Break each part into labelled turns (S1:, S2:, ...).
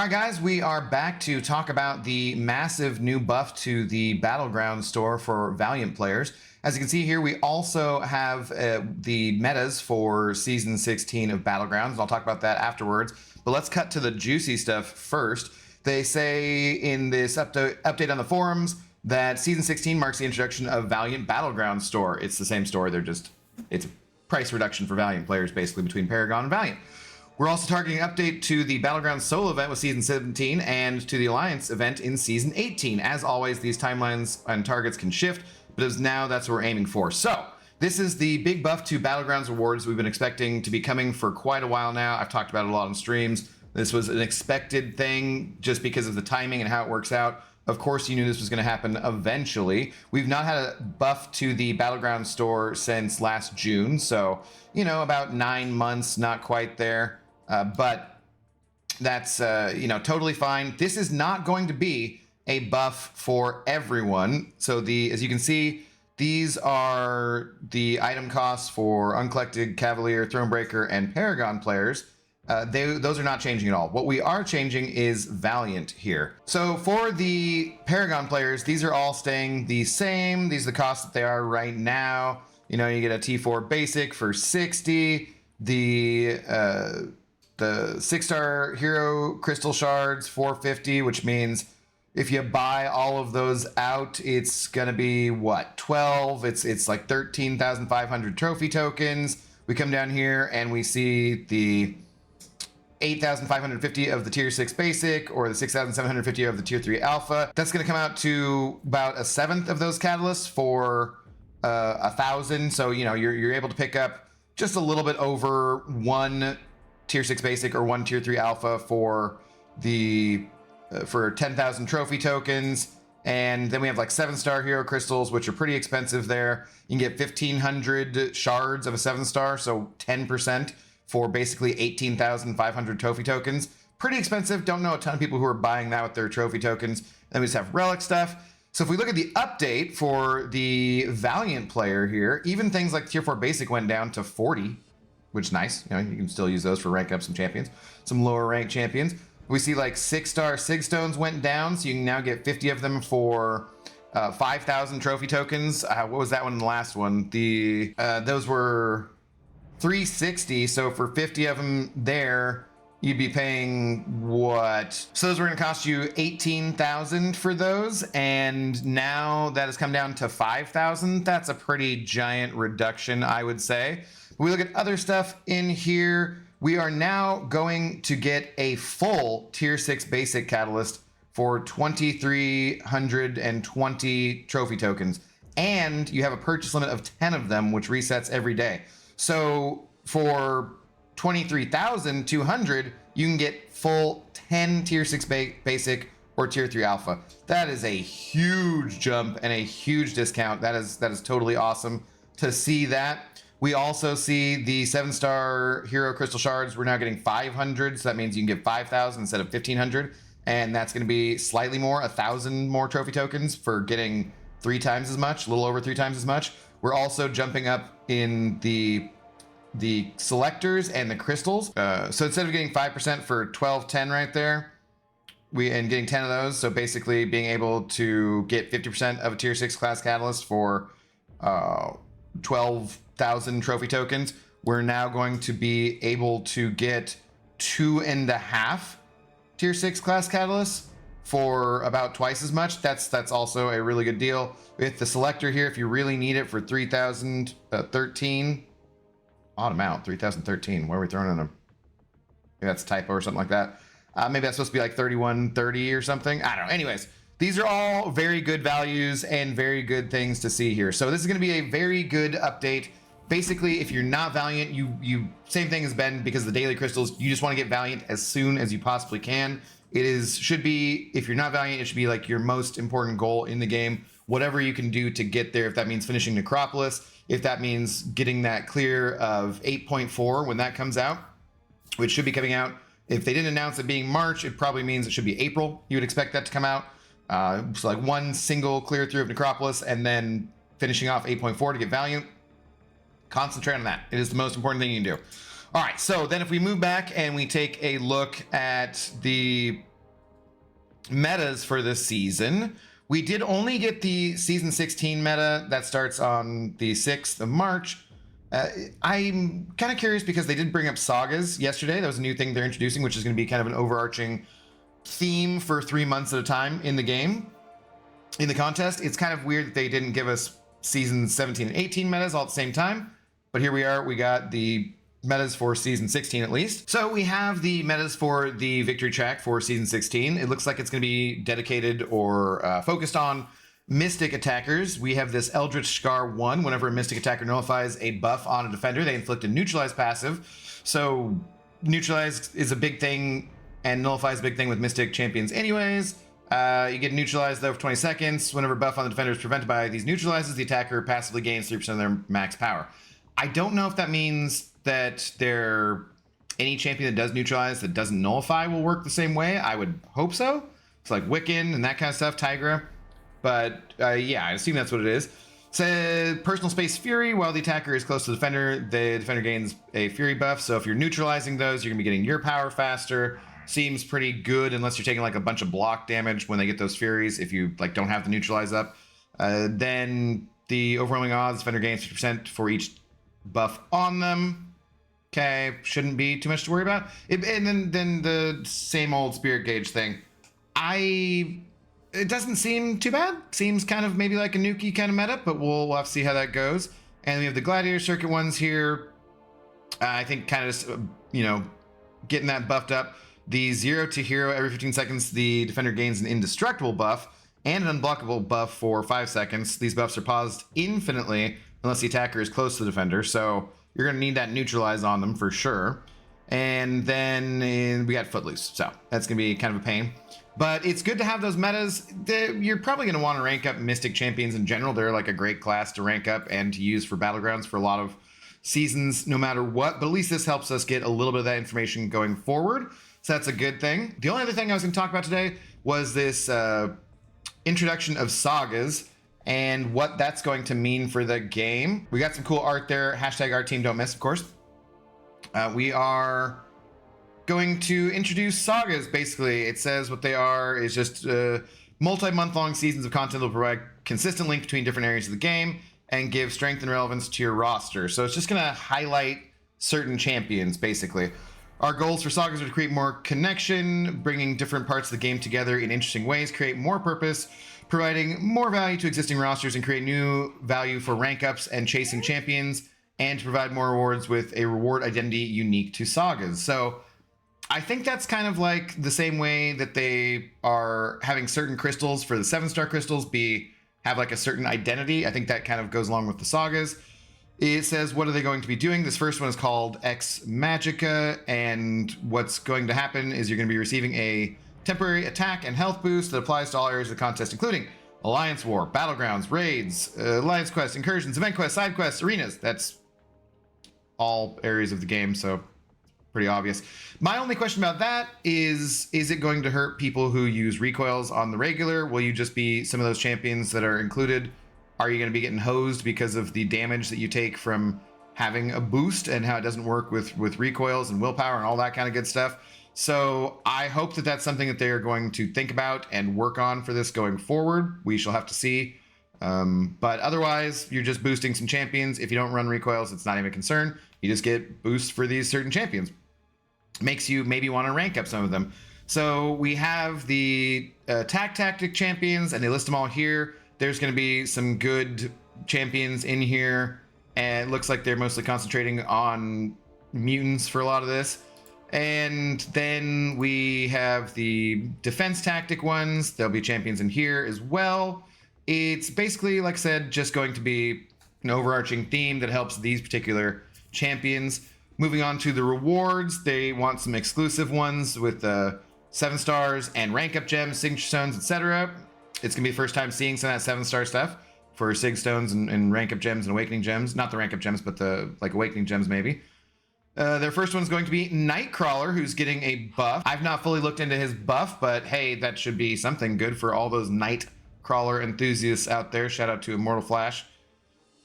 S1: All right, guys, we are back to talk about the massive new buff to the Battlegrounds store for Valiant players. As you can see here, we also have the metas for Season 16 of Battlegrounds. I'll talk about that afterwards. But let's cut to the juicy stuff first. They say in this update on the forums that Season 16 marks the introduction of Valiant Battlegrounds store. It's the same store, it's a price reduction for Valiant players, basically, between Paragon and Valiant. We're also targeting an update to the Battlegrounds solo event with Season 17 and to the Alliance event in Season 18. As always, these timelines and targets can shift, but as now, that's what we're aiming for. So, this is the big buff to Battlegrounds rewards we've been expecting to be coming for quite a while now. I've talked about it a lot on streams. This was an expected thing just because of the timing and how it works out. Of course, you knew this was going to happen eventually. We've not had a buff to the Battlegrounds store since last June, so, you know, about 9 months, not quite there. But that's, totally fine. This is not going to be a buff for everyone. So as you can see, these are the item costs for Uncollected, Cavalier, Thronebreaker, and Paragon players. Those are not changing at all. What we are changing is Valiant here. So for the Paragon players, these are all staying the same. These are the costs that they are right now. You know, you get a T4 basic for 60. The 6-star hero crystal shards 450, which means if you buy all of those out, it's gonna be what, 12? It's like 13,500 trophy tokens. We come down here and we see the 8,550 of the tier 6 basic or the 6,750 of the tier 3 alpha. That's gonna come out to about 1/7 of those catalysts for 1,000. So, you know, you're able to pick up just a little bit over one tier 6 basic or one tier 3 alpha for the for 10,000 trophy tokens. And then we have like 7-star hero crystals, which are pretty expensive there. You can get 1,500 shards of a 7-star, so 10% for basically 18,500 trophy tokens. Pretty expensive. Don't know a ton of people who are buying that with their trophy tokens. Then we just have relic stuff. So if we look at the update for the Valiant player here, even things like tier 4 basic went down to 40. Which is nice. You know, you can still use those for ranking up some champions, some lower ranked champions. We see like 6-star Sigstones went down, so you can now get 50 of them for 5,000 trophy tokens. What was that one in the last one? Those were 360, so for 50 of them there, you'd be paying what? So those were gonna cost you 18,000 for those, and now that has come down to 5,000. That's a pretty giant reduction, I would say. We look at other stuff in here. We are now going to get a full tier 6 basic catalyst for 2,320 trophy tokens. And you have a purchase limit of 10 of them, which resets every day. So for 23,200, you can get full 10 tier 6 basic or tier 3 alpha. That is a huge jump and a huge discount. That is totally awesome to see that. We also see the 7-star hero crystal shards. We're now getting 500, so that means you can get 5,000 instead of 1,500, and that's going to be slightly more, 1,000 more trophy tokens for getting 3 times as much, a little over 3 times as much. We're also jumping up in the selectors and the crystals. So instead of getting 5% for 1210 right there, and getting 10 of those, so basically being able to get 50% of a tier 6 class catalyst for 12,000 trophy tokens, we're now going to be able to get 2.5 tier 6 class catalysts for about twice as much. That's also a really good deal. With the selector here, if you really need it for 3,013, odd amount, 3,013. Where are we throwing in them? Maybe that's a typo or something like that. Maybe that's supposed to be like 3,130 or something. I don't know. Anyways, these are all very good values and very good things to see here. So this is going to be a very good update. Basically, if you're not Valiant, you same thing as Ben, because the daily crystals, you just want to get Valiant as soon as you possibly can. Should be, if you're not Valiant, it should be like your most important goal in the game. Whatever you can do to get there, if that means finishing Necropolis, if that means getting that clear of 8.4 when that comes out, which should be coming out. If they didn't announce it being March, it probably means it should be April. You would expect that to come out. So like one single clear through of Necropolis and then finishing off 8.4 to get Valiant. Concentrate on that. It is the most important thing you can do. All right, so then if we move back and we take a look at the metas for this season. We did only get the season 16 meta that starts on the 6th of March. I'm kind of curious because they did bring up Sagas yesterday. That was a new thing they're introducing, which is going to be kind of an overarching theme for 3 months at a time in the game, in the contest. It's kind of weird that they didn't give us season 17 and 18 metas all at the same time, but here we are. We got the metas for season 16 at least. So we have the metas for the victory track for season 16. It looks like it's going to be dedicated or focused on Mystic attackers. We have this Eldritch Scar 1. Whenever a Mystic attacker nullifies a buff on a defender, they inflict a neutralize passive. So neutralized is a big thing and nullifies a big thing with Mystic champions anyways. You get neutralized though for 20 seconds. Whenever a buff on the defender is prevented by these neutralizes, the attacker passively gains 3% of their max power. I don't know if that means that any champion that does neutralize that doesn't nullify will work the same way. I would hope so. It's like Wiccan and that kind of stuff, Tigra. But yeah, I assume that's what it is. Says personal space Fury. While the attacker is close to the defender gains a Fury buff. So if you're neutralizing those, you're gonna be getting your power faster. Seems pretty good unless you're taking like a bunch of block damage when they get those Furies. If you like don't have the neutralize up, then the overwhelming odds defender gains 50% for each buff on them. Okay, shouldn't be too much to worry about. And then the same old spirit gauge thing. It doesn't seem too bad. Seems kind of maybe like a Nuki kind of meta, but we'll have to see how that goes. And we have the Gladiator Circuit ones here. I think kind of just, getting that buffed up. The 0 to hero every 15 seconds, the defender gains an indestructible buff and an unblockable buff for 5 seconds. These buffs are paused infinitely unless the attacker is close to the defender. So you're going to need that neutralize on them for sure. And then we got Footloose. So that's going to be kind of a pain. But it's good to have those metas. You're probably going to want to rank up Mystic champions in general. They're like a great class to rank up and to use for Battlegrounds for a lot of seasons, no matter what. But at least this helps us get a little bit of that information going forward. So that's a good thing. The only other thing I was going to talk about today was this introduction of Sagas and what that's going to mean for the game. We got some cool art there. Hashtag our team don't miss, of course. We are going to introduce Sagas, basically. It says what they are is just multi-month long seasons of content that will provide consistent link between different areas of the game and give strength and relevance to your roster. So it's just going to highlight certain champions, basically. Our goals for Sagas are to create more connection, bringing different parts of the game together in interesting ways, create more purpose, providing more value to existing rosters, and create new value for rank ups and chasing champions, and to provide more rewards with a reward identity unique to Sagas. So I think that's kind of like the same way that they are having certain crystals for the 7-star crystals have like a certain identity. I think that kind of goes along with the Sagas. It says, what are they going to be doing? This first one is called Ex Magica, and what's going to happen is you're going to be receiving a temporary attack and health boost that applies to all areas of the contest, including Alliance War, Battlegrounds, Raids, Alliance Quests, Incursions, Event Quests, Side Quests, Arenas. That's all areas of the game, so pretty obvious. My only question about that is it going to hurt people who use recoils on the regular? Will you just be some of those champions that are included? Are you going to be getting hosed because of the damage that you take from having a boost and how it doesn't work with recoils and willpower and all that kind of good stuff? So I hope that that's something that they are going to think about and work on for this going forward. We shall have to see. But otherwise, you're just boosting some champions. If you don't run recoils, it's not even a concern. You just get boosts for these certain champions. Makes you maybe want to rank up some of them. So we have the attack tactic champions, and they list them all here. There's going to be some good champions in here, and it looks like they're mostly concentrating on mutants for a lot of this. And then we have the defense tactic ones. There'll be champions in here as well. It's basically, like I said, just going to be an overarching theme that helps these particular champions. Moving on to the rewards, they want some exclusive ones with 7 stars and rank up gems, signature stones, etc. It's gonna be the first time seeing some of that 7-star stuff for sig stones and rank up gems and awakening gems. Not the rank up gems, but the like awakening gems maybe. Their first one's going to be Nightcrawler, who's getting a buff. I've not fully looked into his buff, but hey, that should be something good for all those Nightcrawler enthusiasts out there. Shout out to Immortal Flash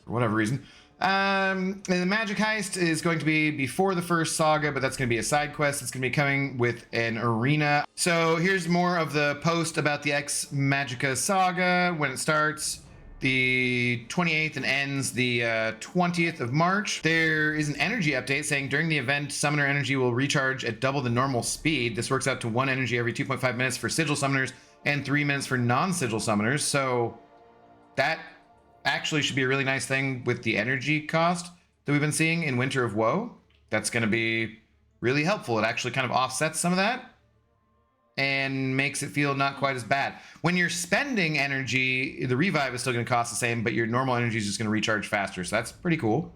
S1: for whatever reason. And the Magic Heist is going to be before the first saga, but that's going to be a side quest. It's going to be coming with an arena. So here's more of the post about the X Magica saga when it starts the 28th and ends the 20th of March. There is an energy update saying during the event, summoner energy will recharge at double the normal speed. This works out to 1 energy every 2.5 minutes for sigil summoners and 3 minutes for non-sigil summoners. So that actually should be a really nice thing with the energy cost that we've been seeing in Winter of Woe. That's going to be really helpful. It actually kind of offsets some of that and makes it feel not quite as bad. When you're spending energy, the revive is still going to cost the same, but your normal energy is just going to recharge faster. So that's pretty cool.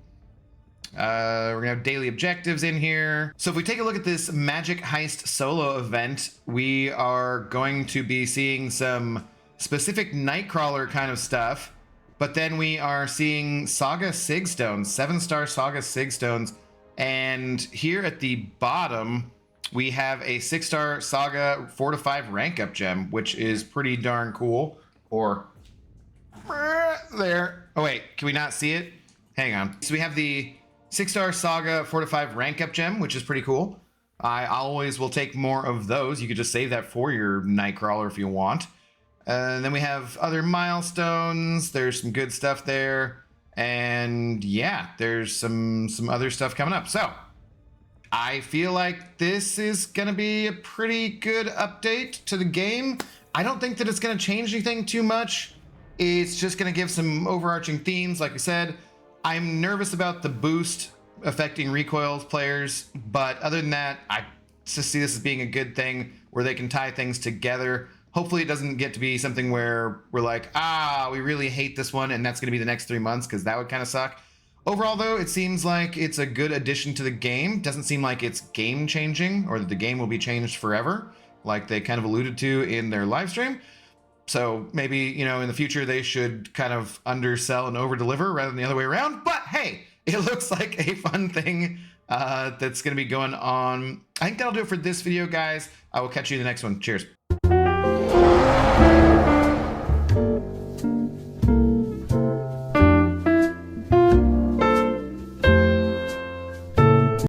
S1: We're going to have daily objectives in here. So if we take a look at this Magic Heist solo event, we are going to be seeing some specific Nightcrawler kind of stuff. But then we are seeing Saga Sigstones, 7-star Saga Sigstones. And here at the bottom, we have a 6-star Saga 4-5 rank up gem, which is pretty darn cool. Or there. Oh wait, can we not see it? Hang on. So we have the 6-star Saga 4-5 rank up gem, which is pretty cool. I always will take more of those. You could just save that for your Nightcrawler if you want. And then we have other milestones. There's some good stuff there. And yeah, there's some other stuff coming up. So I feel like this is going to be a pretty good update to the game. I don't think that it's going to change anything too much. It's just going to give some overarching themes, like we said. I'm nervous about the boost affecting recoil players, but other than that, I just see this as being a good thing where they can tie things together. Hopefully it doesn't get to be something where we're like, we really hate this one, and that's going to be the next 3 months, because that would kind of suck. Overall, though, it seems like it's a good addition to the game. Doesn't seem like it's game-changing, or that the game will be changed forever, like they kind of alluded to in their live stream. So maybe, you know, in the future they should kind of undersell and over-deliver rather than the other way around. But hey, it looks like a fun thing that's going to be going on. I think that'll do it for this video, guys. I will catch you in the next one. Cheers.